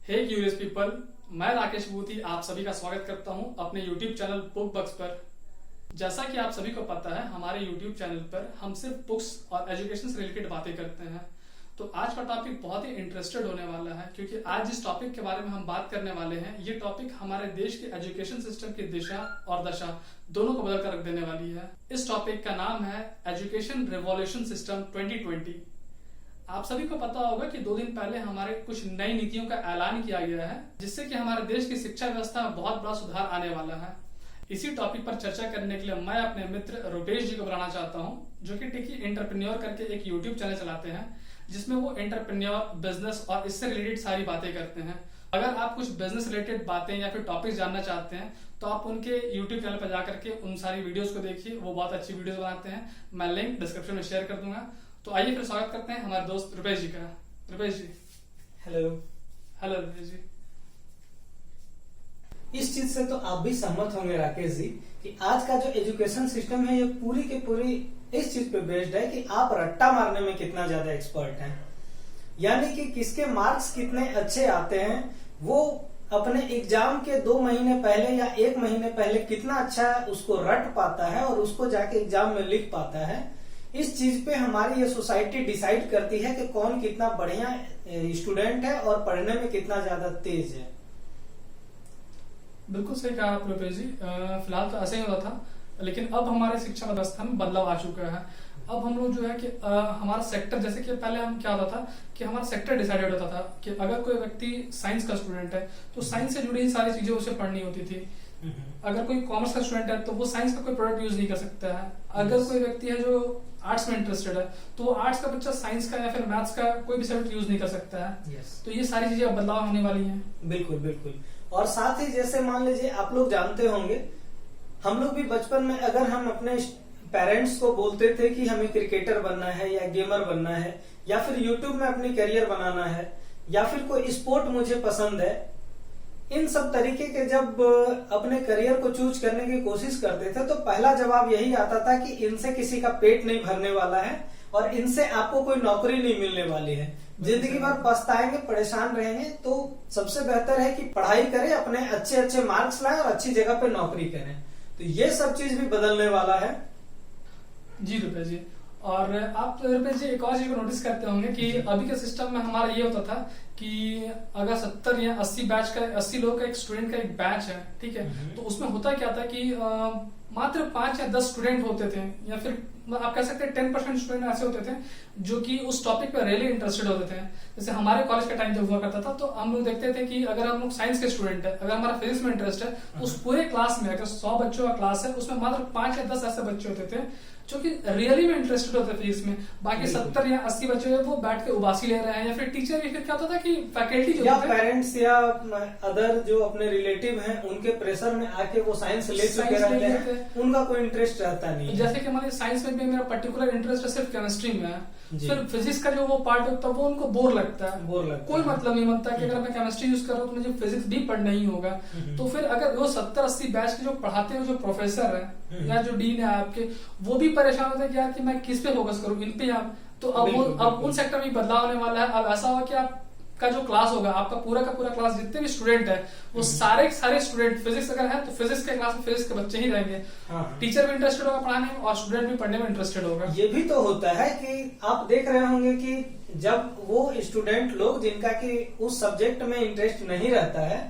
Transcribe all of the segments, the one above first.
हे curious people, मैं राकेश भूति आप सभी का स्वागत करता हूं अपने यूट्यूब चैनल बुक बक्स पर। जैसा कि आप सभी को पता है, हमारे यूट्यूब चैनल पर हम सिर्फ बुक्स और एजुकेशन से रिलेटेड बातें करते हैं। तो आज का टॉपिक बहुत ही इंटरेस्टेड होने वाला है, क्योंकि आज जिस टॉपिक के बारे में हम बात करने वाले हैं, ये टॉपिक हमारे देश के एजुकेशन सिस्टम की दिशा और दशा दोनों को बदल कर रख देने वाली है। इस टॉपिक का नाम है एजुकेशन रिवॉल्यूशन सिस्टम 2020। आप सभी को पता होगा कि 2 दिन पहले हमारे कुछ नई नीतियों का ऐलान किया गया है, जिससे कि हमारे देश की शिक्षा व्यवस्था में बहुत बड़ा सुधार आने वाला है। इसी टॉपिक पर चर्चा करने के लिए मैं अपने मित्र रुपेश जी को बुलाना चाहता हूं, जो कि टिकी एंटरप्रेन्योर करके एक यूट्यूब चैनल चलाते हैं, जिसमें वो एंटरप्रेन्योर, बिजनेस और इससे रिलेटेड सारी बातें करते हैं। अगर आप कुछ बिजनेस रिलेटेड बातें या फिर टॉपिक्स जानना चाहते हैं तो आप उनके यूट्यूब चैनल पर जाकर के उन सारी वीडियोस को देखिए। वो बहुत अच्छी वीडियोस बनाते हैं, मैं लिंक डिस्क्रिप्शन में शेयर कर दूंगा। तो आइए फिर स्वागत करते हैं हमारे दोस्त रुपेश जी का। रुपेश जी, हेलो। हेलो रुपेश जी। इस चीज से तो आप भी सहमत होंगे राकेश जी कि आज का जो एजुकेशन सिस्टम है, ये पूरी की पूरी इस चीज पे बेस्ड है कि आप रट्टा मारने में कितना ज्यादा एक्सपर्ट हैं। यानी कि किसके मार्क्स कितने अच्छे आते हैं, वो अपने एग्जाम के 2 महीने पहले या 1 महीने पहले कितना अच्छा उसको रट पाता है और उसको जाके एग्जाम में लिख पाता है। इस चीज पे हमारी ये सोसाइटी डिसाइड करती है कि कौन कितना बढ़िया स्टूडेंट है और पढ़ने में कितना ज्यादा तेज है। बिल्कुल सही कहा आप रुपेश जी। फिलहाल तो ऐसे ही होता था, लेकिन अब हमारे शिक्षा व्यवस्था में बदलाव आ चुका है। अब हम लोग जो है कि हमारा सेक्टर, जैसे कि पहले हम क्या होता था कि हमारा सेक्टर डिसाइडेड होता था कि अगर कोई व्यक्ति साइंस का स्टूडेंट है तो साइंस से जुड़ी सारी चीजें उसे पढ़नी होती थी। अगर कोई कॉमर्स का स्टूडेंट है तो वो साइंस का कोई प्रोडक्ट यूज नहीं कर सकता है। अगर कोई व्यक्ति है जो आर्ट्स में इंटरेस्टेड है तो वो आर्ट्स का बच्चा साइंस का या फिर मैथ्स का कोई भी सब्जेक्ट यूज नहीं कर सकता है। तो ये सारी चीजें अब बदलाव होने वाली हैं। बिल्कुल बिल्कुल। और साथ ही जैसे मान लीजिए आप लोग जानते होंगे, हम लोग भी बचपन में अगर हम अपने पेरेंट्स को बोलते थे कि हमें क्रिकेटर बनना है या गेमर बनना है या फिर यूट्यूब में अपनी करियर बनाना है या फिर कोई स्पोर्ट मुझे पसंद है, इन सब तरीके के जब अपने करियर को चूज करने की कोशिश करते थे तो पहला जवाब यही आता था कि इनसे किसी का पेट नहीं भरने वाला है और इनसे आपको कोई नौकरी नहीं मिलने वाली है, जिंदगी भर पछताएंगे, परेशान रहेंगे। तो सबसे बेहतर है कि पढ़ाई करें, अपने अच्छे अच्छे मार्क्स लाएं और अच्छी जगह पे नौकरी करें। तो ये सब चीज भी बदलने वाला है। जी रुपेश जी। और आप रुपेश जी एक और चीज को नोटिस करते होंगे कि अभी के सिस्टम में हमारा ये होता था कि अगर 70 या 80 लोगों का एक स्टूडेंट का एक बैच है, ठीक है, तो उसमें होता क्या था कि मात्र 5 या 10 स्टूडेंट होते थे, या फिर आप कह सकते हैं 10% स्टूडेंट ऐसे होते थे जो कि उस टॉपिक पे रियली इंटरेस्टेड होते थे। जैसे हमारे कॉलेज का टाइम जब हुआ करता था तो हम लोग देखते थे कि अगर हम लोग साइंस के स्टूडेंट है, अगर हमारा फिजिक्स में इंटरेस्ट है, उस पूरे क्लास में अगर 100 बच्चों का क्लास है, उसमें मात्र 5 या 10 ऐसे बच्चे होते थे जो कि रियली में इंटरेस्टेड होते थे फिजिक्स में। बाकी 70 या 80 बच्चे वो बैठ के उबासी ले रहे हैं, या फिर टीचर भी, फिर क्या होता था कि फैकल्टी जो या पेरेंट्स या अदर जो अपने रिलेटिव हैं उनके प्रेशर में आके वो साइंस ले चुके रहते हैं, उनका कोई इंटरेस्ट रहता नहीं। जैसे कि हमारे साइंस में भी मेरा पर्टिकुलर इंटरेस्ट सिर्फ केमिस्ट्री में है, फिर फिजिक्स का जो वो पार्ट होता है वो उनको बोर लगता है, कोई मतलब नहीं बनता कि अगर मैं केमिस्ट्री यूज कर रहा हूँ तो मुझे फिजिक्स भी पढ़ना ही होगा। तो फिर अगर वो 70-80 बैच के जो पढ़ाते हैं, जो प्रोफेसर है या जो डीन है आपके, वो भी परेशान होते हैं कि यार कि मैं किस पे फोकस करूँ, इन पे या तो अब उन सेक्टर में बदलाव होने वाला है। अब ऐसा होगा कि आप का जो क्लास होगा, आपका पूरा का पूरा क्लास, जितने भी स्टूडेंट है वो सारे स्टूडेंट फिजिक्स अगर है तो फिजिक्स के क्लास में फिजिक्स के बच्चे ही रहेंगे। टीचर भी इंटरेस्टेड होगा पढ़ाने में और स्टूडेंट भी पढ़ने में इंटरेस्टेड होगा। ये भी तो होता है कि आप देख रहे होंगे कि जब वो स्टूडेंट लोग जिनका कि उस सब्जेक्ट में इंटरेस्ट नहीं रहता है,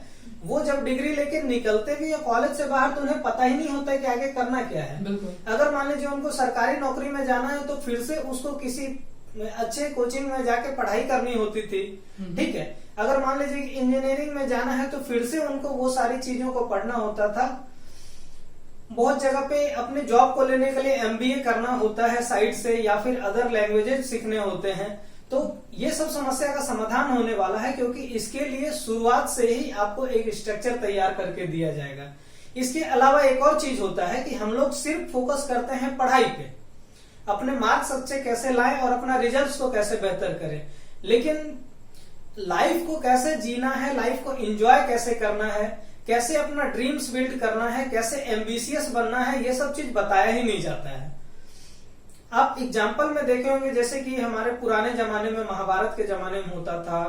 वो जब डिग्री लेके निकलते भी है कॉलेज से बाहर तो उन्हें पता ही नहीं होता है कि आगे करना क्या है। अगर मान लीजिए उनको सरकारी नौकरी में जाना है तो फिर से उसको किसी अच्छे कोचिंग में जाके पढ़ाई करनी होती थी, ठीक है। अगर मान लीजिए इंजीनियरिंग में जाना है तो फिर से उनको वो सारी चीजों को पढ़ना होता था। बहुत जगह पे अपने जॉब को लेने के लिए एमबीए करना होता है साइड से, या फिर अदर लैंग्वेजेस सीखने होते हैं। तो ये सब समस्या का समाधान होने वाला है, क्योंकि इसके लिए शुरुआत से ही आपको एक स्ट्रक्चर तैयार करके दिया जाएगा। इसके अलावा एक और चीज होता है कि हम लोग सिर्फ फोकस करते हैं पढ़ाई पे, अपने मार्क्स अच्छे कैसे लाएं और अपना रिजल्ट्स को कैसे बेहतर करें, लेकिन लाइफ को कैसे जीना है, लाइफ को एंजॉय कैसे करना है, कैसे अपना ड्रीम्स बिल्ड करना है, कैसे एम्बिशियस बनना है, ये सब चीज बताया ही नहीं जाता है। आप एग्जाम्पल में देखे होंगे, जैसे कि हमारे पुराने जमाने में, महाभारत के जमाने में होता था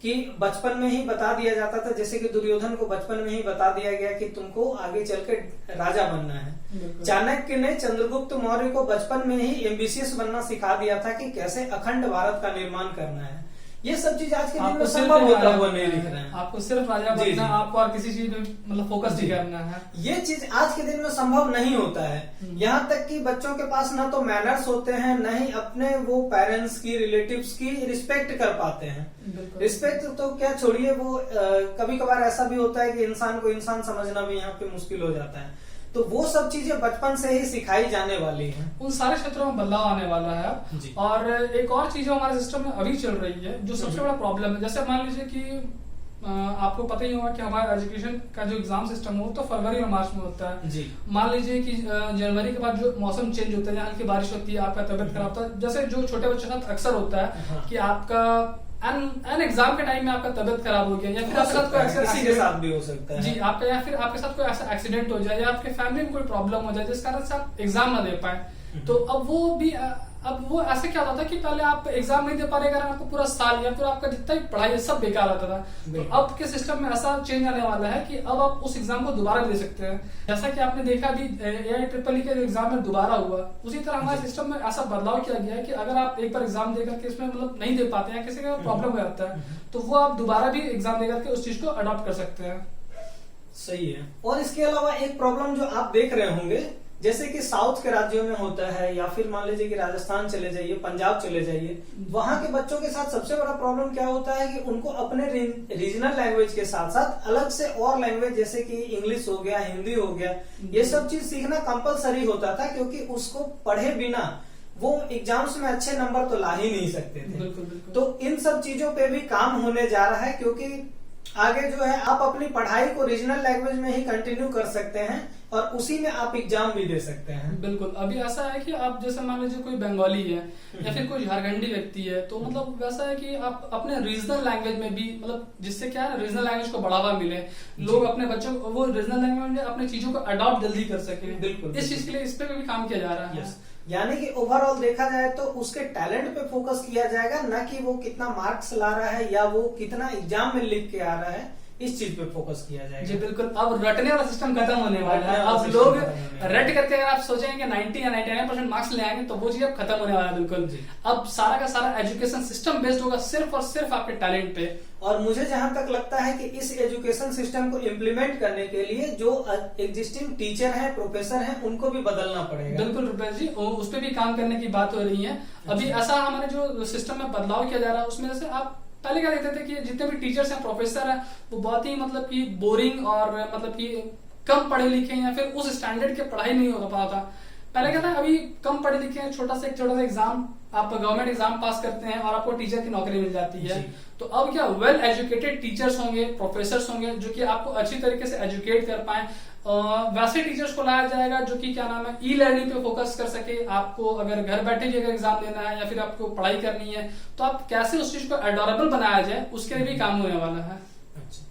कि बचपन में ही बता दिया जाता था, जैसे कि दुर्योधन को बचपन में ही बता दिया गया कि तुमको आगे चल के राजा बनना है। चाणक्य ने चंद्रगुप्त मौर्य को बचपन में ही एम्बिशियस बनना सिखा दिया था कि कैसे अखंड भारत का निर्माण करना है। ये सब चीज आज के दिन में संभव होता हुआ नहीं दिख रहा है। आपको सिर्फ राजा बनना, आपको और किसी चीज में मतलब फोकस नहीं करना है। ये चीज आज के दिन में संभव नहीं होता है। यहाँ तक कि बच्चों के पास ना तो मैनर्स होते हैं, न ही अपने वो पेरेंट्स की, रिलेटिव्स की रिस्पेक्ट कर पाते हैं। रिस्पेक्ट तो क्या छोड़िए, वो कभी कभार ऐसा भी होता है कि इंसान को इंसान समझना भी यहाँ पे मुश्किल हो जाता है। तो वो सब चीजें बचपन से ही सिखाई जाने वाली हैं। उन सारे क्षेत्रों में बदलाव आने वाला है। और एक और चीज हमारे सिस्टम में अभी चल रही है जो सबसे बड़ा प्रॉब्लम है। जैसे मान लीजिए कि आपको पता ही होगा कि हमारा एजुकेशन का जो एग्जाम सिस्टम हो तो फरवरी और मार्च में होता है जी। मान लीजिए कि जनवरी के बाद जो मौसम चेंज होता है, हल्की बारिश होती है, आपका तबियत खराब होता है, जैसे जो छोटे बच्चों के साथ अक्सर होता है कि आपका एन एग्जाम के टाइम में आपका तबियत खराब हो गया, या फिर आपके साथ कोई किसी के साथ भी हो सकता है जी आपका, या फिर आपके साथ कोई ऐसा एक्सीडेंट हो जाए, या आपके फैमिली में कोई प्रॉब्लम हो जाए जिस कारण से आप एग्जाम ना दे पाए। तो अब वो ऐसे क्या होता था कि पहले आप एग्जाम नहीं दे पा रहे, अगर आपको पूरा साल या पूरा आपका जितना भी पढ़ाई है सब बेकार होता था। तो अब के सिस्टम में ऐसा चेंज आने वाला है कि अब आप उस एग्जाम को दोबारा दे सकते हैं। जैसा कि आपने देखा अभी AIEEE के जो एग्जाम में दोबारा हुआ, उसी तरह हमारे सिस्टम में ऐसा बदलाव किया गया है कि अगर आप एक बार एग्जाम देकर के इसमें मतलब नहीं दे पाते हैं, किसी का प्रॉब्लम हो जाता है, तो वो आप दोबारा भी एग्जाम देकर के उस चीज को अडॉप्ट कर सकते हैं। सही है। और इसके अलावा एक प्रॉब्लम जो आप देख रहे होंगे, जैसे कि साउथ के राज्यों में होता है, या फिर मान लीजिए कि राजस्थान चले जाइए, पंजाब चले जाइए, वहां के बच्चों के साथ सबसे बड़ा प्रॉब्लम क्या होता है कि उनको अपने रीजनल लैंग्वेज के साथ साथ अलग से और लैंग्वेज जैसे कि इंग्लिश हो गया, हिंदी हो गया, ये सब चीज सीखना कंपलसरी होता था, क्योंकि उसको पढ़े बिना वो एग्जाम्स में अच्छे नंबर तो ला ही नहीं सकते थे। बिल्कुल, बिल्कुल। तो इन सब चीजों पे भी काम होने जा रहा है, क्योंकि आगे जो है आप अपनी पढ़ाई को रीजनल लैंग्वेज में ही कंटिन्यू कर सकते हैं और उसी में आप एग्जाम भी दे सकते हैं। बिल्कुल। अभी ऐसा है कि आप जैसे मान लीजिए कोई बंगाली है या फिर कोई झारखंडी व्यक्ति है, तो मतलब वैसा है कि आप अपने रीजनल लैंग्वेज में भी, मतलब जिससे क्या है रीजनल लैंग्वेज को बढ़ावा मिले, लोग अपने बच्चों को वो रीजनल लैंग्वेज में अपने चीजों को अडॉप्ट जल्दी कर सके। बिल्कुल। इस चीज के लिए इस पे भी काम किया जा रहा है। यानी कि ओवरऑल देखा जाए तो उसके टैलेंट पे फोकस किया जाएगा, न कि वो कितना मार्क्स ला रहा है या वो कितना एग्जाम में लिख के आ रहा है, इस चीज पे फोकस किया जाएगा। जी बिल्कुल। अब रटने वाला सिस्टम खत्म होने वाला है। अब लोग रट करके अगर आप सोचेंगे कि 90 या 99% मार्क्स ले आएंगे, तो वो चीज अब खत्म होने वाला है। बिल्कुल जी। अब सारा का सारा एजुकेशन सिस्टम बेस्ड होगा सिर्फ और सिर्फ आपके टैलेंट पे। और मुझे जहां तक लगता है कि इस एजुकेशन सिस्टम को इम्प्लीमेंट करने के लिए जो एग्जिस्टिंग टीचर हैं, प्रोफेसर हैं, उनको भी बदलना पड़ेगा। बिल्कुल रुपेश जी, उस पर भी काम करने की बात हो रही है। अभी ऐसा हमारे जो सिस्टम में बदलाव किया जा रहा है, उसमें से आप पहले क्या देखते थे कि जितने भी टीचर्स हैं, प्रोफेसर हैं, वो बहुत ही मतलब कि बोरिंग और मतलब कि कम पढ़े लिखे या फिर उस स्टैंडर्ड की पढ़ाई नहीं हो पाता था। पहले क्या था, अभी कम पढ़े लिखे हैं, छोटा सा एग्जाम, आप गवर्नमेंट एग्जाम पास करते हैं और आपको टीचर की नौकरी मिल जाती है। तो अब क्या वेल एजुकेटेड टीचर्स होंगे, प्रोफेसर्स होंगे, जो कि आपको अच्छी तरीके से एजुकेट कर पाए। वैसे टीचर्स को लाया जाएगा जो कि क्या नाम है, ई लर्निंग पे फोकस कर सके। आपको अगर घर बैठे भी अगर एग्जाम देना है या फिर आपको पढ़ाई करनी है, तो आप कैसे उस चीज को एडोरेबल बनाया जाए, उसके लिए भी काम होने वाला है। अच्छा,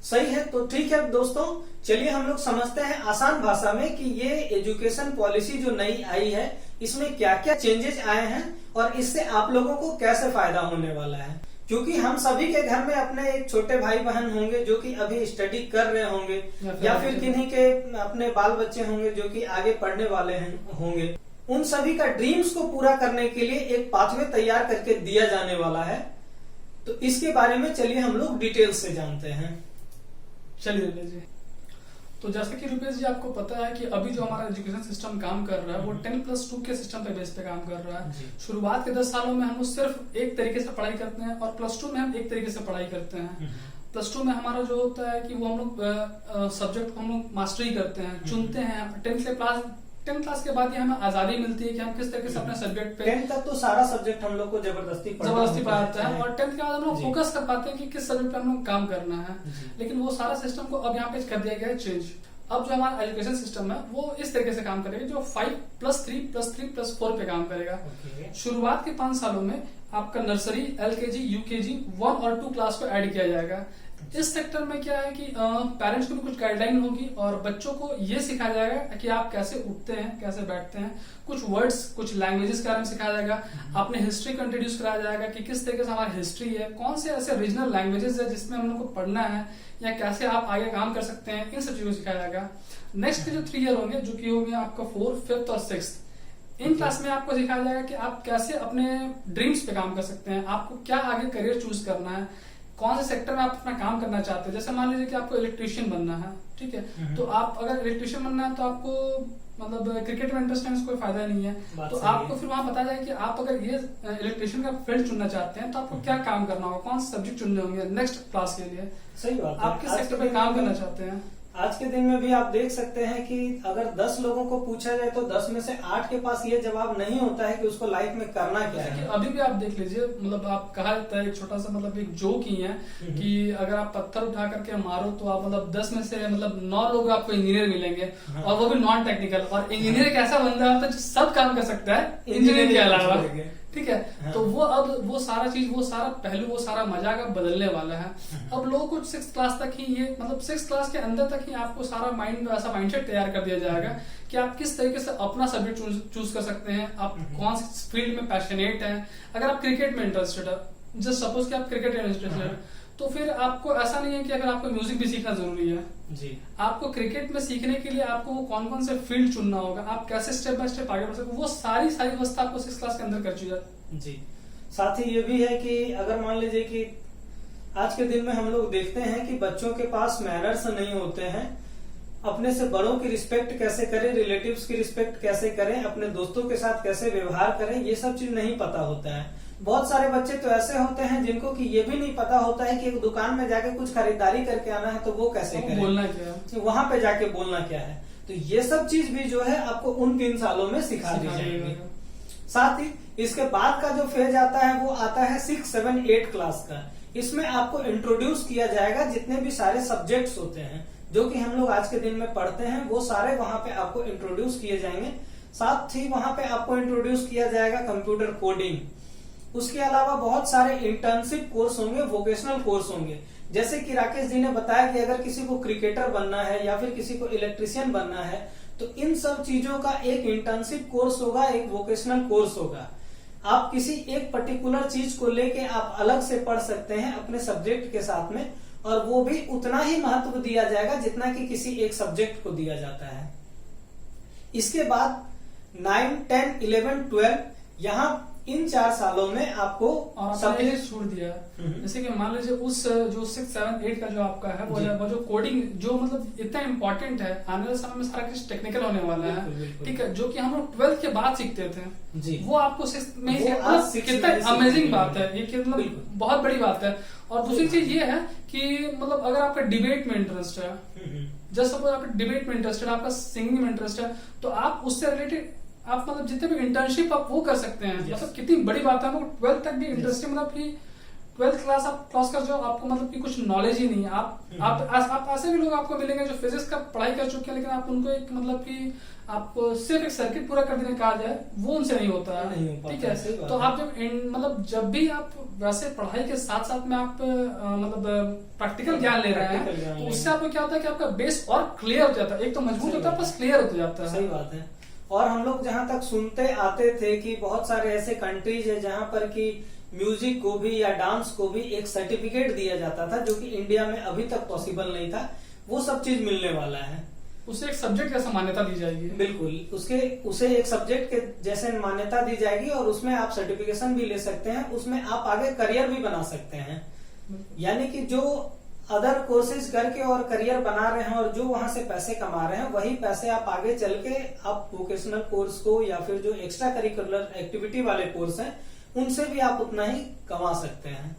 सही है। तो ठीक है दोस्तों, चलिए हम लोग समझते हैं आसान भाषा में कि ये एजुकेशन पॉलिसी जो नई आई है, इसमें क्या क्या चेंजेस आए हैं और इससे आप लोगों को कैसे फायदा होने वाला है। क्योंकि हम सभी के घर में अपने एक छोटे भाई बहन होंगे जो कि अभी स्टडी कर रहे होंगे, या फिर किन्हीं के अपने बाल बच्चे होंगे जो कि आगे पढ़ने वाले होंगे। उन सभी का ड्रीम्स को पूरा करने के लिए एक पाथवे तैयार करके दिया जाने वाला है। तो इसके बारे में चलिए हम लोग डिटेल से जानते हैं। चलिए रुपेश जी। तो जैसे कि रुपेश जी आपको पता है कि अभी जो हमारा एजुकेशन सिस्टम काम कर रहा है, वो 10+2 के सिस्टम पे बेस पे काम कर रहा है। शुरुआत के 10 सालों में हम सिर्फ एक तरीके से पढ़ाई करते हैं और +2 में हम एक तरीके से पढ़ाई करते हैं। +2 में हमारा जो होता है कि वो हम लोग सब्जेक्ट को हम लोग मास्टरी करते हैं, चुनते हैं। 10th क्लास के बाद ही हमें आजादी मिलती है कि हम किस तरीके से अपने सब्जेक्ट पे, 10th तक तो सारा सब्जेक्ट हम लोग को जबरदस्ती पढ़ाते हैं, और 10th के बाद हम लोग फोकस कर पाते हैं कि किस सब्जेक्ट पे हम लोग काम करना है। लेकिन वो सारा सिस्टम को अब यहाँ पे कर दिया गया है चेंज। अब जो हमारा एजुकेशन सिस्टम है वो इस तरीके से काम करेगा, जो 5+3+3+4 पे काम करेगा। शुरुआत के 5 सालों में आपका नर्सरी, LKG, UKG 1 और 2 क्लास को ऐड किया जाएगा। इस सेक्टर में क्या है कि पेरेंट्स को भी कुछ गाइडलाइन होगी और बच्चों को ये सिखाया जाएगा कि आप कैसे उठते हैं, कैसे बैठते हैं, कुछ वर्ड्स, कुछ लैंग्वेजेस के बारे में सिखाया जाएगा, अपने हिस्ट्री को इंट्रोड्यूस कराया जाएगा कि किस तरीके से हमारी हिस्ट्री है, कौन से ऐसे रीजनल लैंग्वेजेस है जिसमें हम लोग को पढ़ना है या कैसे आप आगे काम कर सकते हैं, इन सब चीजों को सिखाया जाएगा। नेक्स्ट के जो 3 ईयर होंगे, जो कि होंगे आपका 4th, 5th और 6th, इन क्लास में आपको सिखाया जाएगा कि आप कैसे अपने ड्रीम्स पे काम कर सकते हैं, आपको क्या आगे करियर चूज करना है, कौन से सेक्टर में आप अपना काम करना चाहते हैं। जैसे मान लीजिए कि आपको इलेक्ट्रिशियन बनना है, ठीक है, तो आप अगर इलेक्ट्रिशियन बनना है तो आपको मतलब क्रिकेट में इंटरेस्ट है, कोई फायदा नहीं है, तो आपको फिर वहां बताया जाए कि आप अगर ये इलेक्ट्रिशियन का फील्ड चुनना चाहते हैं तो आपको क्या काम करना होगा, कौन से सब्जेक्ट चुनने होंगे नेक्स्ट क्लास के लिए। सही बात है। आप किस सेक्टर पे काम करना चाहते हैं। आज के दिन में भी आप देख सकते हैं कि अगर 10 लोगों को पूछा जाए तो 10 में से 8 के पास ये जवाब नहीं होता है कि उसको लाइफ में करना क्या है। अभी भी आप देख लीजिए, मतलब आप कहा जाता है एक छोटा सा मतलब एक जोक ही है कि अगर आप पत्थर उठा करके मारो तो आप मतलब 10 में से मतलब 9 लोग आपको इंजीनियर मिलेंगे, और वो भी नॉन टेक्निकल। और इंजीनियर एक ऐसा बंदा होता है जो सब काम कर सकता है इंजीनियर के अलावा, ठीक है। तो वो अब वो सारा चीज, वो सारा पहलू, वो सारा मजाक अब बदलने वाला है। अब लोगों को 6th क्लास तक ही ये मतलब 6th क्लास के अंदर तक ही आपको सारा माइंड में ऐसा माइंडसेट तैयार कर दिया जाएगा कि आप किस तरीके से अपना सब्जेक्ट चूज कर सकते हैं, आप कौन सी फील्ड में पैशनेट हैं। अगर आप क्रिकेट में इंटरेस्टेड है, जस्ट सपोज कि आप क्रिकेट में इंटरेस्टेड है, तो फिर आपको ऐसा नहीं है कि अगर आपको म्यूजिक भी सीखना जरूरी है जी, आपको क्रिकेट में सीखने के लिए आपको वो कौन कौन से फील्ड चुनना होगा, आप कैसे स्टेप बाय स्टेप आगे बढ़ सकते, वो सारी व्यवस्था आपको 6th क्लास के अंदर कर दी जाए। जी, साथ ही ये भी है कि अगर मान लीजिए कि आज के दिन में हम लोग देखते हैं कि बच्चों के पास मैनर्स नहीं होते हैं, अपने से बड़ों की रिस्पेक्ट कैसे करें, रिलेटिव्स की रिस्पेक्ट कैसे करें, अपने दोस्तों के साथ कैसे व्यवहार करें, ये सब चीज नहीं पता होता है। बहुत सारे बच्चे तो ऐसे होते हैं जिनको कि ये भी नहीं पता होता है कि एक दुकान में जाके कुछ खरीदारी करके आना है तो वो कैसे करें, बोलना क्या है, वहां पे जाके बोलना क्या है। तो ये सब चीज भी जो है आपको उन 3 सालों में सिखा दी जाएगी। साथ ही इसके बाद का जो फेज आता है वो आता है 6, 7, 8 क्लास का। इसमें आपको इंट्रोड्यूस किया जाएगा जितने भी सारे सब्जेक्ट्स होते हैं जो कि हम लोग आज के दिन में पढ़ते हैं, वो सारे वहां पे आपको इंट्रोड्यूस किए जाएंगे। साथ ही वहां पे आपको इंट्रोड्यूस किया जाएगा कंप्यूटर कोडिंग। उसके अलावा बहुत सारे इंटर्नशिप कोर्स होंगे, वोकेशनल कोर्स होंगे। जैसे कि राकेश जी ने बताया कि अगर किसी को क्रिकेटर बनना है या फिर किसी को इलेक्ट्रिशियन बनना है तो इन सब चीजों का एक इंटर्नशिप कोर्स होगा, एक वोकेशनल कोर्स होगा। आप किसी एक पर्टिकुलर चीज को लेके आप अलग से पढ़ सकते हैं अपने सब्जेक्ट के साथ में, और वो भी उतना ही महत्व दिया जाएगा जितना कि किसी एक सब्जेक्ट को दिया जाता है। इसके बाद 9, 10, 11, 12 यहाँ इन 4 सालों में आपको सब्जेक्ट छोड़ दिया। जैसे कि मान लीजिए उस जो 6, 7, 8 का जो आपका है वो जो कोडिंग जो मतलब इतना इम्पोर्टेंट है, आने वाले समय में सारा कुछ टेक्निकल होने वाला है, ठीक है, जो कि हम लोग 12th के बाद सीखते थे जी, वो आपको 6th में ही कितना अमेजिंग बात है ये, कि मतलब बहुत बड़ी बात है। और दूसरी चीज ये है कि मतलब अगर आपका डिबेट में इंटरेस्ट है, जस्ट सपोज आपका डिबेट में इंटरेस्ट है, आपका सिंगिंग में इंटरेस्ट है, तो आप उससे रिलेटेड आप मतलब जितने भी इंटर्नशिप आप वो कर सकते हैं। मतलब कितनी बड़ी बात है, 12th तक भी इंटरेस्टिंग, मतलब कि 12th क्लास आप क्रॉस कर जाओ, आपको मतलब कि कुछ नॉलेज ही नहीं है। आप ऐसे भी लोग आपको मिलेंगे जो फिजिक्स का पढ़ाई कर चुके हैं, लेकिन आप उनको एक मतलब कि आपको सिर्फ एक सर्किट पूरा कर देने कहा जाए वो उनसे नहीं होता है, ठीक है। तो आप मतलब जब भी आप वैसे पढ़ाई के साथ साथ में आप मतलब प्रैक्टिकल ज्ञान ले रहे हैं तो उससे आपको क्या होता है कि आपका बेस और क्लियर हो जाता है, एक तो मजबूत होता है प्लस क्लियर होता जाता है। सही बात है। और हम लोग जहाँ तक सुनते आते थे कि बहुत सारे ऐसे कंट्रीज है जहाँ पर कि म्यूजिक को भी या डांस को भी एक सर्टिफिकेट दिया जाता था, जो कि इंडिया में अभी तक पॉसिबल नहीं था। वो सब चीज मिलने वाला है। उसे एक सब्जेक्ट जैसा मान्यता दी जाएगी। बिल्कुल, उसे एक सब्जेक्ट के जैसे मान्यता दी जाएगी और उसमें आप सर्टिफिकेशन भी ले सकते हैं, उसमें आप आगे करियर भी बना सकते हैं। यानी कि जो अदर कोर्सेज करके और करियर बना रहे हैं और जो वहां से पैसे कमा रहे हैं, वही पैसे आप आगे चल के आप वोकेशनल कोर्स को या फिर जो एक्स्ट्रा करिकुलर एक्टिविटी वाले कोर्स हैं उनसे भी आप उतना ही कमा सकते हैं।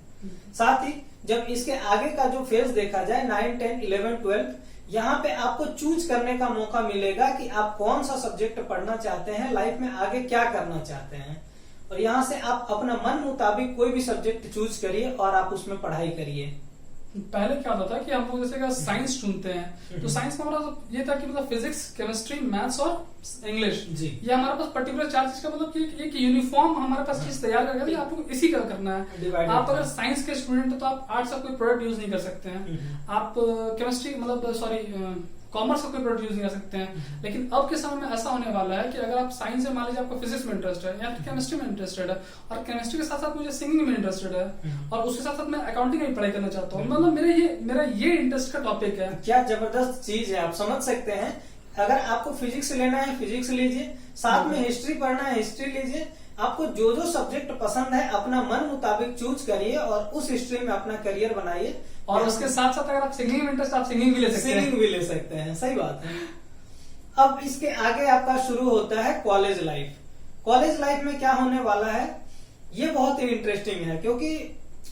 साथ ही जब इसके आगे का जो फेज देखा जाए 9, 10, 11, 12, यहाँ पे आपको चूज करने का मौका मिलेगा कि आप कौन सा सब्जेक्ट पढ़ना चाहते हैं, लाइफ में आगे क्या करना चाहते हैं, और यहाँ से आप अपना मन मुताबिक कोई भी सब्जेक्ट चूज करिए और आप उसमें पढ़ाई करिए। पहले क्या होता था कि हम लोग जैसे साइंस चुनते हैं, तो साइंस में हमारा ये था कि मतलब फिजिक्स, केमिस्ट्री, मैथ्स और इंग्लिश, जी। ये हमारे पास पर्टिकुलर 4 चीज का मतलब कि एक यूनिफॉर्म हमारे पास चीज तैयार करके कि आपको इसी का करना है। Divided आप अगर था। साइंस के स्टूडेंट हैं तो आप आर्ट्स का कोई प्रोडक्ट यूज नहीं कर सकते हैं, आप केमिस्ट्री मतलब सॉरी कॉमर्स का कोई प्रोडक्ट यूज नहीं कर सकते हैं। लेकिन अब के समय में ऐसा होने वाला है कि अगर आप साइंस में मान लीजिए आपको फिजिक्स में इंटरेस्ट है या फिर केमिस्ट्री में इंटरेस्टेड है, और केमिस्ट्री के साथ साथ मुझे सिंगिंग में इंटरेस्टेड है, और उसके साथ साथ मैं अकाउंटिंग में पढ़ाई करना चाहता हूँ, मतलब मेरा ये इंटरेस्ट का टॉपिक है। क्या जबरदस्त चीज है, आप समझ सकते हैं। अगर आपको फिजिक्स लेना है फिजिक्स लीजिए, साथ में हिस्ट्री पढ़ना है हिस्ट्री लीजिए, आपको जो जो सब्जेक्ट पसंद है अपना मन मुताबिक चूज करिए और उस हिस्ट्री में अपना करियर बनाइए। और उसके साथ साथ अगर आप सिंगिंग में इंटरेस्ट, आप सिंगिंग भी ले सकते हैं। सिंगिंग भी ले सकते हैं, सही बात है। अब इसके आगे आपका शुरू होता है कॉलेज लाइफ। कॉलेज लाइफ में क्या होने वाला है, ये बहुत ही इंटरेस्टिंग है, क्योंकि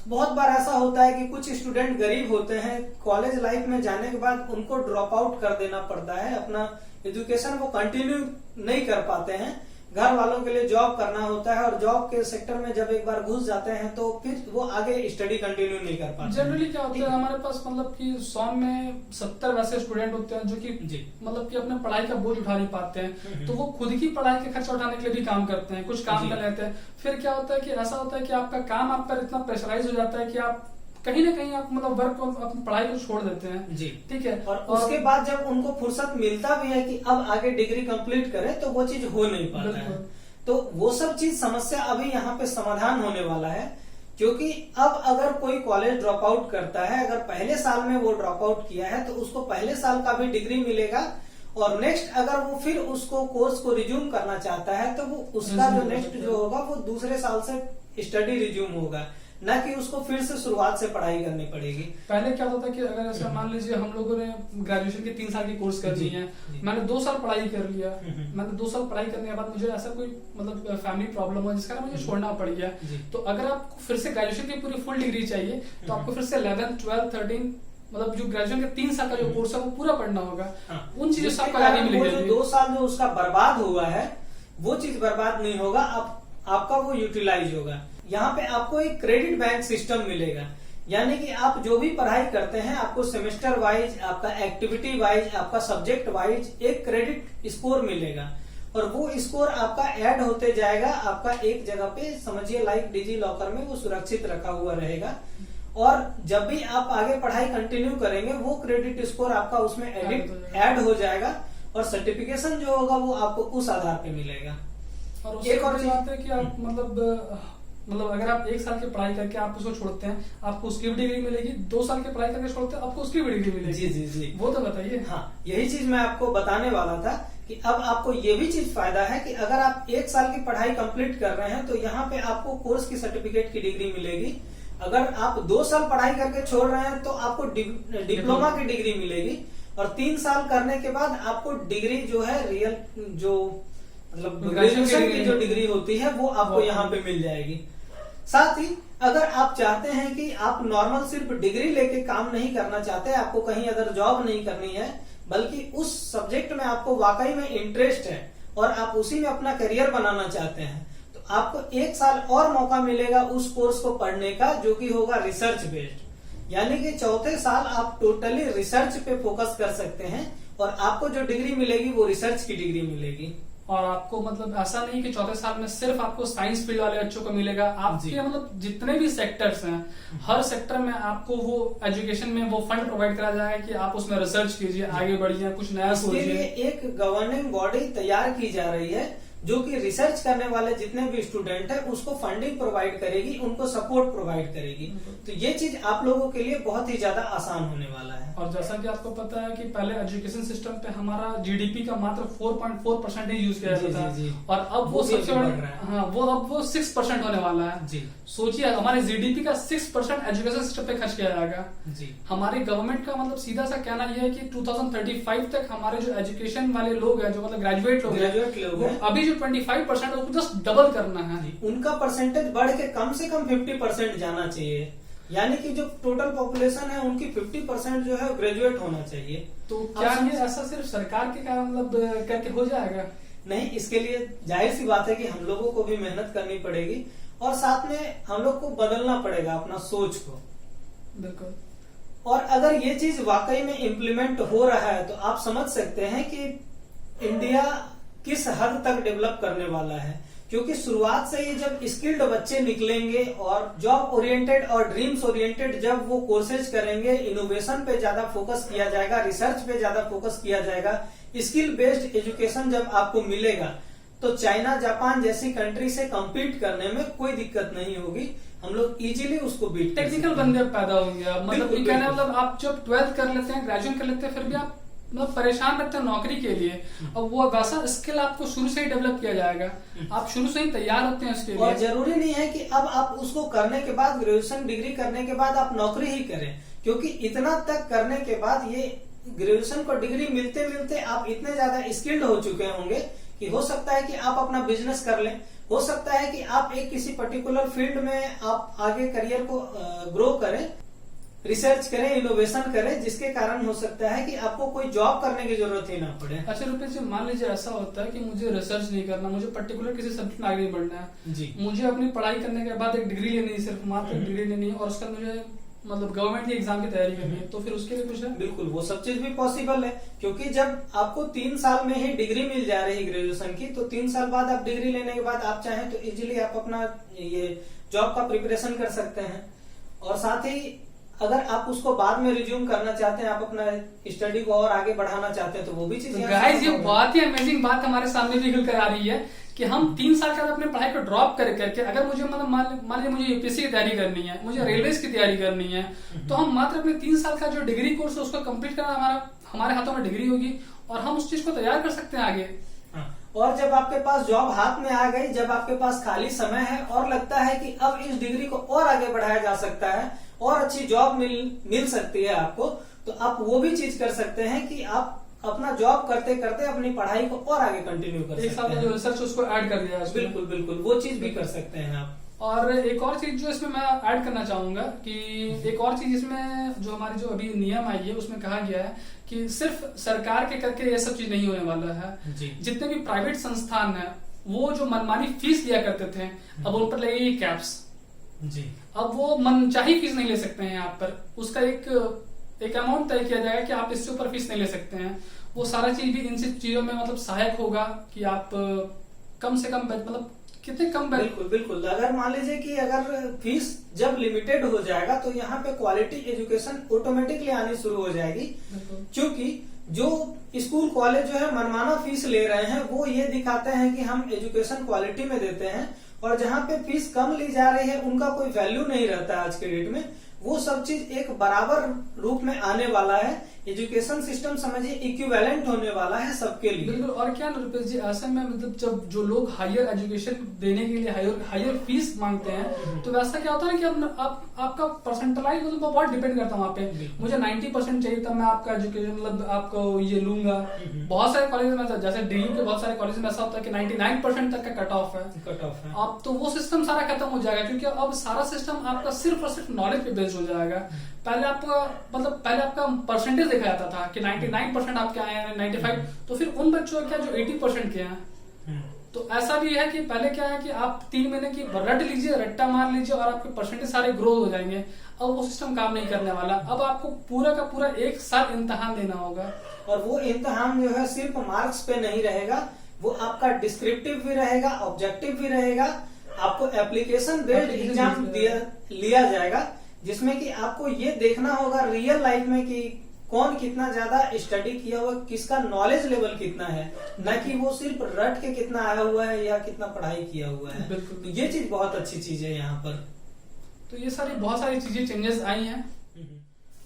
बहुत बार ऐसा होता है कि कुछ स्टूडेंट गरीब होते हैं, कॉलेज लाइफ में जाने के बाद उनको ड्रॉप आउट कर देना पड़ता है, अपना एजुकेशन वो कंटिन्यू नहीं कर पाते हैं, घर वालों के लिए जॉब करना होता है, और जॉब के सेक्टर में जब एक बार घुस जाते हैं तो फिर वो आगे स्टडी कंटिन्यू नहीं कर पाते। जनरली क्या होता है हमारे पास मतलब कि 100 में 70 वैसे स्टूडेंट होते हैं जो कि मतलब कि अपने पढ़ाई का बोझ उठा नहीं पाते हैं, तो वो खुद की पढ़ाई के खर्चा उठाने के लिए भी काम करते हैं, कुछ काम कर लेते हैं। फिर क्या होता है कि ऐसा होता है कि आपका काम आप पर इतना प्रेशराइज हो जाता है कि आप कहीं ना कहीं आप मतलब वर्क अपनी पढ़ाई को छोड़ देते हैं। जी ठीक है। और उसके बाद जब उनको फुर्सत मिलता भी है कि अब आगे डिग्री कंप्लीट करें, तो वो चीज हो नहीं पाता है। तो वो सब चीज समस्या अभी यहाँ पे समाधान होने वाला है, क्योंकि अब अगर कोई कॉलेज ड्रॉप आउट करता है, अगर पहले साल में वो ड्रॉप आउट किया है तो उसको पहले साल का भी डिग्री मिलेगा, और नेक्स्ट अगर वो फिर उसको कोर्स को रिज्यूम करना चाहता है तो वो उसका जो नेक्स्ट जो होगा वो दूसरे साल से स्टडी रिज्यूम होगा, ना कि उसको फिर से शुरुआत से पढ़ाई करनी पड़ेगी। पहले क्या होता था कि अगर ऐसा मान लीजिए हम लोगों ने ग्रेजुएशन के 3 साल की कोर्स कर ली है, मैंने 2 साल पढ़ाई कर लिया, मैंने 2 साल पढ़ाई करने के बाद मुझे ऐसा कोई मतलब फैमिली प्रॉब्लम हो जिस कारण मुझे छोड़ना पड़ गया, तो अगर आपको फिर से ग्रेजुएशन की पूरी फुल डिग्री चाहिए तो आपको फिर से 11th 12th 13 मतलब जो ग्रेजुएशन के 3 साल का जो कोर्स है वो पूरा पढ़ना होगा। उन चीजों से आपको आगे मिलेगी। 2 साल जो उसका बर्बाद हुआ है वो चीज बर्बाद नहीं होगा, आपका वो यूटिलाइज होगा। यहाँ पे आपको एक क्रेडिट बैंक सिस्टम मिलेगा, यानी कि आप जो भी पढ़ाई करते हैं आपको सेमेस्टर वाइज, आपका एक्टिविटी वाइज, आपका सब्जेक्ट वाइज एक क्रेडिट स्कोर मिलेगा, और वो स्कोर आपका ऐड होते जाएगा, आपका एक जगह पे समझिए लाइक डिजी लॉकर में वो सुरक्षित रखा हुआ रहेगा, और जब भी आप आगे पढ़ाई कंटिन्यू करेंगे वो क्रेडिट स्कोर आपका उसमें ऐड हो जाएगा, और सर्टिफिकेशन जो होगा वो आपको उस आधार पे मिलेगा। और एक और बात है कि आप मतलब अगर आप 1 साल की पढ़ाई करके आप उसको छोड़ते हैं आपको उसकी भी डिग्री मिलेगी, 2 साल की पढ़ाई करके छोड़ते हैं आपको उसकी भी डिग्री मिलेगी। जी जी जी, वो तो बताइए। हाँ, यही चीज मैं आपको बताने वाला था कि अब आपको ये भी चीज फायदा है कि अगर आप 1 साल की पढ़ाई कंप्लीट कर रहे हैं तो यहाँ पे आपको कोर्स की सर्टिफिकेट की डिग्री मिलेगी। अगर आप 2 साल पढ़ाई करके छोड़ रहे हैं तो आपको डिप्लोमा की डिग्री मिलेगी, और 3 साल करने के बाद आपको डिग्री जो है रियल जो मतलब ग्रेजुएशन की जो डिग्री होती है वो आपको यहाँ पे मिल जाएगी। साथ ही अगर आप चाहते हैं कि आप नॉर्मल सिर्फ डिग्री लेके काम नहीं करना चाहते, आपको कहीं अदर जॉब नहीं करनी है, बल्कि उस सब्जेक्ट में आपको वाकई में इंटरेस्ट है और आप उसी में अपना करियर बनाना चाहते हैं, तो आपको 1 साल और मौका मिलेगा उस कोर्स को पढ़ने का, जो कि होगा रिसर्च बेस्ड। यानी कि 4थे साल आप टोटली रिसर्च पे फोकस कर सकते हैं, और आपको जो डिग्री मिलेगी वो रिसर्च की डिग्री मिलेगी। और आपको मतलब ऐसा नहीं कि 4थे साल में सिर्फ आपको साइंस फील्ड वाले बच्चों को मिलेगा, आपके मतलब जितने भी सेक्टर्स हैं हर सेक्टर में आपको वो एजुकेशन में वो फंड प्रोवाइड करा जाएगा कि आप उसमें रिसर्च कीजिए, आगे बढ़िए, कुछ नया सोचिए। एक गवर्निंग बॉडी तैयार की जा रही है जो कि रिसर्च करने वाले जितने भी स्टूडेंट है उसको फंडिंग प्रोवाइड करेगी, उनको सपोर्ट प्रोवाइड करेगी। तो ये चीज आप लोगों के लिए बहुत ही ज्यादा आसान होने वाला है। और जैसा कि आपको पता है कि पहले एजुकेशन सिस्टम पे हमारा जीडीपी का मात्र 4.4% ही यूज किया जाता था, और अब वो सबसे बड़ा अब वो 6% होने वाला है। जी सोचिए हमारे जीडीपी का 6% एजुकेशन सिस्टम पे खर्च किया जाएगा। जी हमारी गवर्नमेंट का मतलब सीधा सा कहना यह है कि 2035 तक हमारे जो एजुकेशन वाले लोग हैं, जो मतलब ग्रेजुएट लोग हैं, अभी जो 25% है उसको जस्ट डबल करना है। उनका परसेंटेज बढ़ के कम से कम 50% जाना चाहिए, यानी कि जो टोटल पॉपुलेशन है उनकी 50% जो है ग्रेजुएट होना चाहिए। तो क्या ये ऐसा सिर्फ सरकार के कारण मतलब करके हो जाएगा? नहीं, इसके लिए जाहिर सी बात है कि हम लोगों को भी मेहनत करनी पड़ेगी, और साथ में हम लोग को बदलना पड़ेगा अपना सोच को। बिल्कुल। और अगर ये चीज वाकई में इम्प्लीमेंट हो रहा है तो आप समझ सकते हैं कि इंडिया किस हद तक डेवलप करने वाला है। क्योंकि शुरुआत से ही जब स्किल्ड बच्चे निकलेंगे और जॉब ओरिएंटेड और ड्रीम्स ओरिएंटेड जब वो कोर्सेज करेंगे, इनोवेशन पे ज्यादा फोकस किया जाएगा, रिसर्च पे ज्यादा फोकस किया जाएगा, स्किल बेस्ड एजुकेशन जब आपको मिलेगा तो चाइना, जापान जैसी कंट्री से कम्पीट करने में कोई दिक्कत नहीं होगी। हम लोग इजीली उसको बीट टेक्निकल बंदे पैदा होंगे। मतलब बिल्कुल, ये कहना बिल्कुल। मतलब आप जब 12th कर लेते हैं, ग्रेजुएट कर लेते हैं, फिर भी आप मतलब परेशान रहते हैं नौकरी के लिए, और वो वैसा स्किल आपको शुरू से ही डेवलप किया जाएगा, आप शुरू से ही तैयार होते हैं उसके लिए। और जरूरी नहीं है कि अब आप उसको करने के बाद, ग्रेजुएशन डिग्री करने के बाद आप नौकरी ही करें, क्योंकि इतना तक करने के बाद ये ग्रेजुएशन को डिग्री मिलते मिलते आप इतने ज्यादा स्किल्ड हो चुके होंगे कि हो सकता है कि आप अपना बिजनेस कर लें, हो सकता है कि आप एक किसी पर्टिकुलर फील्ड में आप आगे करियर को ग्रो करें, रिसर्च करें, इनोवेशन करें, जिसके कारण हो सकता है कि आपको कोई जॉब करने की जरूरत ही ना पड़े। अच्छा रुपेश जी, मान लीजिए ऐसा होता है कि मुझे रिसर्च नहीं करना, मुझे पर्टिकुलर किसी सब्जेक्ट में आगे नहीं बढ़ना है जी, मुझे अपनी पढ़ाई करने के बाद एक डिग्री लेनी है, सिर्फ मात्र एक डिग्री लेनी है, और उसका मुझे मतलब गवर्नमेंट की एग्जाम की तैयारी करनी है, तो फिर उसके लिए कुछ है? बिल्कुल वो सब चीज भी पॉसिबल है। क्योंकि जब आपको 3 साल में ही डिग्री मिल जा रही है ग्रेजुएशन की, तो 3 साल बाद आप डिग्री लेने के बाद आप चाहें तो इजीली आप अपना ये जॉब का प्रिपरेशन कर सकते हैं। और साथ ही अगर आप उसको बाद में रिज्यूम करना चाहते हैं, आप अपना स्टडी को और आगे बढ़ाना चाहते हैं, तो वो भी चीज गाइस ये बहुत ही अमेजिंग बात हमारे सामने भी निकल कर आ रही है कि हम 3 साल के बाद अपने पढ़ाई को ड्रॉप करके अगर मुझे मतलब मान लीजिए मुझे यूपीएससी की तैयारी करनी है, मुझे रेलवेज की तैयारी करनी है, तो हम मात्र अपने 3 साल का जो डिग्री कोर्स है उसको कंप्लीट करना, हमारे हाथों में डिग्री होगी और हम उस चीज को तैयार कर सकते हैं आगे। और जब आपके पास जॉब हाथ में आ गई, जब आपके पास खाली समय है और लगता है कि अब इस डिग्री को और आगे बढ़ाया जा सकता है और अच्छी जॉब मिल सकती है आपको, तो आप वो भी चीज कर सकते हैं कि आप अपना जॉब करते करते अपनी पढ़ाई को और आगे कंटिन्यू कर सकते हैं। एक साल का जो रिसर्च उसको ऐड कर दिया। बिल्कुल बिल्कुल वो चीज भी कर सकते हैं आप। और एक और चीज जो इसमें मैं ऐड करना चाहूंगा कि एक और चीज इसमें जो हमारी जो अभी नियम आई है उसमें कहा गया है कि सिर्फ सरकार के करके ये सब चीज नहीं होने वाला है जी। जितने भी प्राइवेट संस्थान है वो जो मनमानी फीस लिया करते थे अब उन पर लगेगी कैप्स जी। अब वो मनचाही फीस नहीं ले सकते हैं यहाँ पर, उसका एक अमाउंट तय किया जाएगा कि आप इससे ऊपर फीस नहीं ले सकते हैं। वो सारा चीज भी इन सब चीजों में मतलब सहायक होगा कि आप कम से कम मतलब कितने कम बिल्कुल बिल्कुल। अगर मान लीजिए कि अगर फीस जब लिमिटेड हो जाएगा तो यहाँ पे क्वालिटी एजुकेशन ऑटोमेटिकली आनी शुरू हो जाएगी, क्योंकि जो स्कूल कॉलेज जो है मनमाना फीस ले रहे हैं वो ये दिखाते हैं कि हम एजुकेशन क्वालिटी में देते हैं, और जहाँ पे फीस कम ली जा रही है उनका कोई वैल्यू नहीं रहता आज के डेट में। वो सब चीज एक बराबर रूप में आने वाला है, एजुकेशन सिस्टम समझिए इक्विवेलेंट होने वाला है सबके लिए। बिल्कुल। और क्या रुपेश जी, ऐसे में मतलब जब जो लोग हायर एजुकेशन देने के लिए हायर फीस मांगते हैं तो वैसा क्या होता है कि आपका परसेंटाइज मतलब बहुत डिपेंड करता है वहाँ पे। मुझे 90% चाहिए तब मैं आपका एजुकेशन मतलब आपको ये लूंगा। बहुत सारे कॉलेज में जैसे डीयू के बहुत सारे कॉलेज में ऐसा होता है कि 99% तक का कट ऑफ है। अब तो वो सिस्टम सारा खत्म हो जाएगा, क्योंकि अब सारा सिस्टम आपका सिर्फ और सिर्फ नॉलेज पे बेस्ड हो जाएगा। पहले आपका परसेंटेज देखा जाता था कि 99% आपके आए हैं, 95, तो फिर उन बच्चों क्या जो 80% के हैं। तो ऐसा भी है कि पहले क्या है कि आप 3 महीने की रट लीजिए, रट्टा मार लीजिए और आपके परसेंटेज सारे ग्रो हो जाएंगे। अब वो सिस्टम काम नहीं करने वाला, अब आपको पूरा का पूरा 1 साल इम्तिहान देना होगा। और वो इम्तिहान जो है सिर्फ मार्क्स पे नहीं रहेगा, वो आपका डिस्क्रिप्टिव भी रहेगा, ऑब्जेक्टिव भी रहेगा। आपको एप्लीकेशन बेस्ड एग्जाम लिया जाएगा, जिसमें कि आपको ये देखना होगा रियल लाइफ में कि कौन कितना ज्यादा स्टडी किया हुआ, किसका नॉलेज लेवल कितना है, न कि वो सिर्फ रट के कितना आया हुआ है या कितना पढ़ाई किया हुआ है। बिल्कुल। तो ये चीज बहुत अच्छी चीज है यहाँ पर। तो ये बहुत सारी चीजें चेंजेस आई हैं।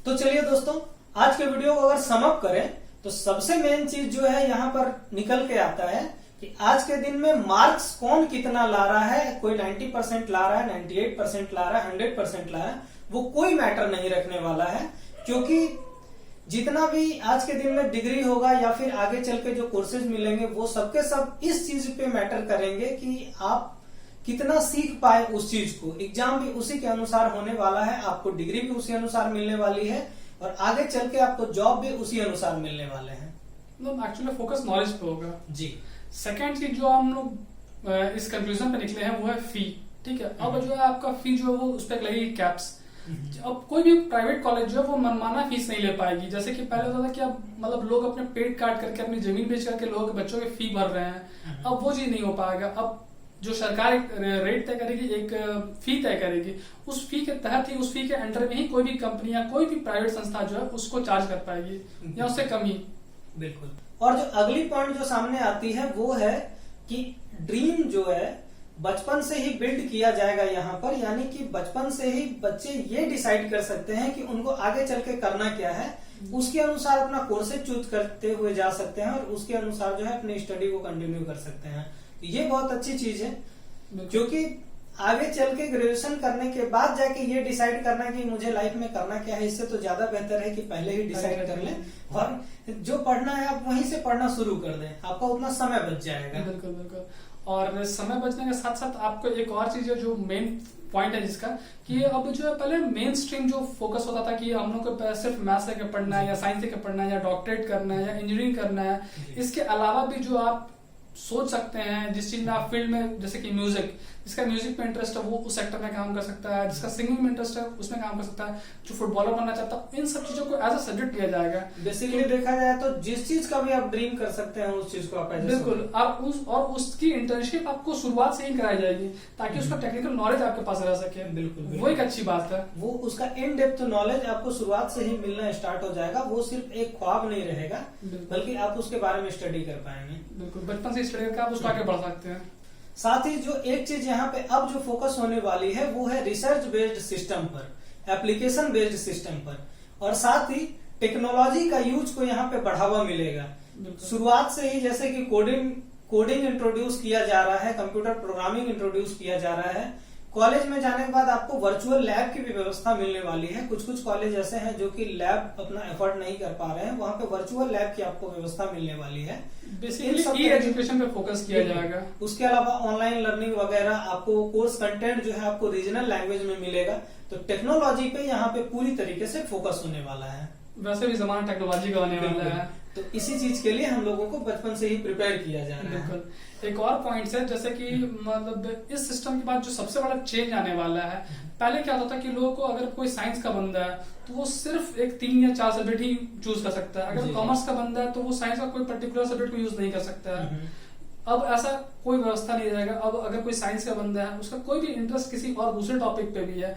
तो चलिए दोस्तों, आज के वीडियो को अगर सम अप करें तो सबसे मेन चीज जो है यहाँ पर निकल के आता है कि आज के दिन में मार्क्स कौन कितना ला रहा है। कोई 90% ला रहा है, 98% ला रहा है, 100% ला रहा है, वो कोई मैटर नहीं रखने वाला है। क्योंकि जितना भी आज के दिन में डिग्री होगा या फिर आगे चल के जो कोर्सेज मिलेंगे वो सबके सब इस चीज पे मैटर करेंगे कि आप कितना सीख पाए उस चीज को। एग्जाम भी उसी के अनुसार होने वाला है, आपको डिग्री भी उसी अनुसार मिलने वाली है और आगे चल के आपको जॉब भी उसी अनुसार मिलने वाले हैं। मतलब एक्चुअली फोकस नॉलेज पे होगा जी। सेकेंड चीज जो हम लोग इस कंक्लूजन पे निकले हैं वो है फी। ठीक है, अब जो है आपका फी जो है वो उस पर लगेगी कैप्स। अब कोई भी प्राइवेट कॉलेज जो है वो मनमाना फीस नहीं ले पाएगी। जैसे कि पहले होता था कि अब मतलब लोग अपने पेट काट करके अपनी जमीन बेच करके लोगों के बच्चों के फी भर रहे हैं, अब वो चीज नहीं हो पाएगा। अब जो सरकार एक रेट तय करेगी, एक फी तय करेगी, उस फी के तहत ही, उस फी के अंडर में ही कोई भी कंपनी या कोई भी प्राइवेट संस्था जो है उसको चार्ज कर पाएगी या उससे कम ही। बिल्कुल। और जो अगली पॉइंट जो सामने आती है वो है कि ड्रीम जो है बचपन से ही बिल्ड किया जाएगा यहाँ पर, यानी कि बचपन से ही बच्चे ये डिसाइड कर सकते हैं कि उनको आगे चल के करना क्या है, उसके अनुसार अपना कोर्सेज चूज करते हुए जा सकते हैं और उसके अनुसार जो है अपनी स्टडी को कंटिन्यू कर सकते हैं। ये बहुत अच्छी चीज है, क्योंकि आगे चल के ग्रेजुएशन करने के बाद जाके ये डिसाइड करना कि मुझे लाइफ में करना क्या है, इससे तो ज्यादा बेहतर है कि पहले ही डिसाइड कर लें और जो पढ़ना है आप वहीं से पढ़ना शुरू कर दें, आपका उतना समय बच जाएगा। बिल्कुल बिल्कुल। और समय बचने के साथ साथ आपको एक और चीज है जो मेन पॉइंट है जिसका, कि अब जो है पहले मेन स्ट्रीम जो फोकस होता था कि हम लोग को सिर्फ मैथ्स लेके पढ़ना है या साइंस लेके पढ़ना है या डॉक्टरेट करना है या इंजीनियरिंग करना है, इसके अलावा भी जो आप सोच सकते हैं जिस चीज में आप फील्ड में, जैसे कि म्यूजिक, जिसका म्यूजिक में इंटरेस्ट है वो उस सेक्टर में काम कर सकता है, जिसका सिंगिंग में इंटरेस्ट है उसमें काम कर सकता है, जो फुटबॉलर बनना चाहता है, इन सब चीजों को एज अ सब्जेक्ट लिया जाएगा। बेसिकली देखा जाए तो जिस चीज का भी आप ड्रीम कर सकते हैं उस चीज को आप बिल्कुल, आप उसकी इंटर्नशिप आपको शुरुआत से ही कराई जाएगी ताकि उसका टेक्निकल नॉलेज आपके पास रह सके। बिल्कुल, वो एक अच्छी बात है। वो उसका इन डेप्थ नॉलेज आपको शुरुआत से ही मिलना स्टार्ट हो जाएगा, वो सिर्फ एक ख्वाब नहीं रहेगा बल्कि आप उसके बारे में स्टडी कर पाएंगे। बिल्कुल, बचपन से स्टडी करके आप उसको आगे बढ़ सकते हैं। साथ ही जो एक चीज यहाँ पे अब जो फोकस होने वाली है वो है रिसर्च बेस्ड सिस्टम पर, एप्लीकेशन बेस्ड सिस्टम पर, और साथ ही टेक्नोलॉजी का यूज को यहाँ पे बढ़ावा मिलेगा। शुरुआत से ही जैसे कि कोडिंग इंट्रोड्यूस किया जा रहा है, कंप्यूटर प्रोग्रामिंग इंट्रोड्यूस किया जा रहा है। कॉलेज में जाने के बाद आपको वर्चुअल लैब की भी व्यवस्था मिलने वाली है। कुछ कुछ कॉलेज ऐसे हैं जो कि लैब अपना एफर्ट नहीं कर पा रहे हैं, वहाँ पे वर्चुअल लैब की आपको व्यवस्था मिलने वाली है। बेसिकली एजुकेशन पे फोकस किया जाएगा। उसके अलावा ऑनलाइन लर्निंग वगैरह, आपको कोर्स कंटेंट जो है आपको रीजनल लैंग्वेज में मिलेगा। तो टेक्नोलॉजी पे यहाँ पे पूरी तरीके से फोकस होने वाला है। वैसे भी जमाना टेक्नोलॉजी का होने वाला है, तो इसी चीज के लिए हम लोगों को बचपन से ही प्रिपेयर किया जा रहा है। बिल्कुल। एक और पॉइंट है, जैसे कि मतलब इस सिस्टम के बाद जो सबसे बड़ा चेंज आने वाला है, पहले क्या होता था कि लोगों को अगर कोई साइंस का बंदा है तो वो सिर्फ एक 3 या 4 सब्जेक्ट ही चूज कर सकता है। अगर कॉमर्स का बंदा है तो वो साइंस का कोई पर्टिकुलर सब्जेक्ट को यूज नहीं कर सकता है। अब ऐसा कोई व्यवस्था नहीं रहेगा। अब अगर कोई साइंस का बंदा है, उसका कोई भी इंटरेस्ट किसी और दूसरे टॉपिक पे भी है,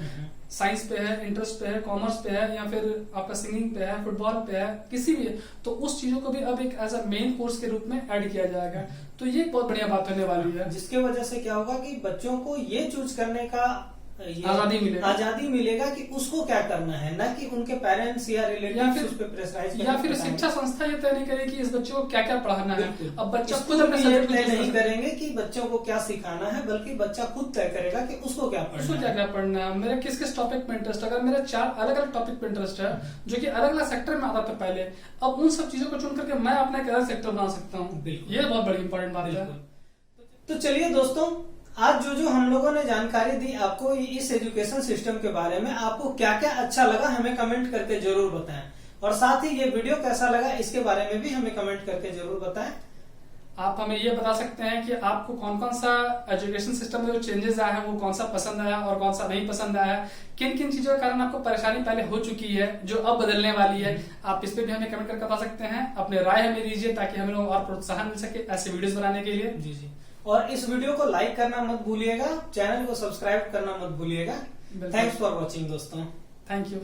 साइंस पे है, इंटरेस्ट पे है, कॉमर्स पे है, या फिर आपका सिंगिंग पे है, फुटबॉल पे है, किसी भी है, तो उस चीजों को भी अब एक एज अ मेन कोर्स के रूप में ऐड किया जाएगा। तो ये बहुत बढ़िया बात होने वाली है, जिसके वजह से क्या होगा कि बच्चों को ये चूज करने का आजादी मिलेगा कि उसको क्या करना है, न कि उनके पेरेंट्स या रिलेटिव्स उस पे प्रेशराइज या फिर शिक्षा संस्था ये तय नहीं करेगी कि इस बच्चे को क्या क्या पढ़ाना है। अब बच्चा खुद अपने सब्जेक्ट तय नहीं करेंगे कि बच्चों को क्या सिखाना है, बल्कि बच्चा खुद तय करेगा कि उसको क्या पढ़ना है, मेरा किस किस टॉपिक में इंटरेस्ट है। अगर मेरा 4 अलग अलग टॉपिक पे इंटरेस्ट है जो कि अलग अलग सेक्टर में आता था पहले, अब उन सब चीजों को चुन करके मैं अपना एक अलग सेक्टर बना सकता हूँ। ये बहुत बड़ी इंपॉर्टेंट बात है। तो चलिए दोस्तों, आज जो हम लोगों ने जानकारी दी आपको इस एजुकेशन सिस्टम के बारे में, आपको क्या क्या अच्छा लगा हमें कमेंट करके जरूर बताएं, और साथ ही ये वीडियो कैसा लगा इसके बारे में भी हमें कमेंट करके जरूर बताएं। आप हमें ये बता सकते हैं कि आपको कौन कौन सा एजुकेशन सिस्टम में जो चेंजेस आया है वो कौन सा पसंद आया और कौन सा नहीं पसंद आया, किन किन चीजों के कारण आपको परेशानी पहले हो चुकी है जो अब बदलने वाली है। आप इस पे भी हमें कमेंट करके बता सकते हैं, अपने राय हमें दीजिए ताकि हमें लोग और प्रोत्साहन मिल सके ऐसे वीडियोस बनाने के लिए। जी। और इस वीडियो को लाइक करना मत भूलिएगा, चैनल को सब्सक्राइब करना मत भूलिएगा। थैंक्स फॉर वॉचिंग दोस्तों, थैंक यू।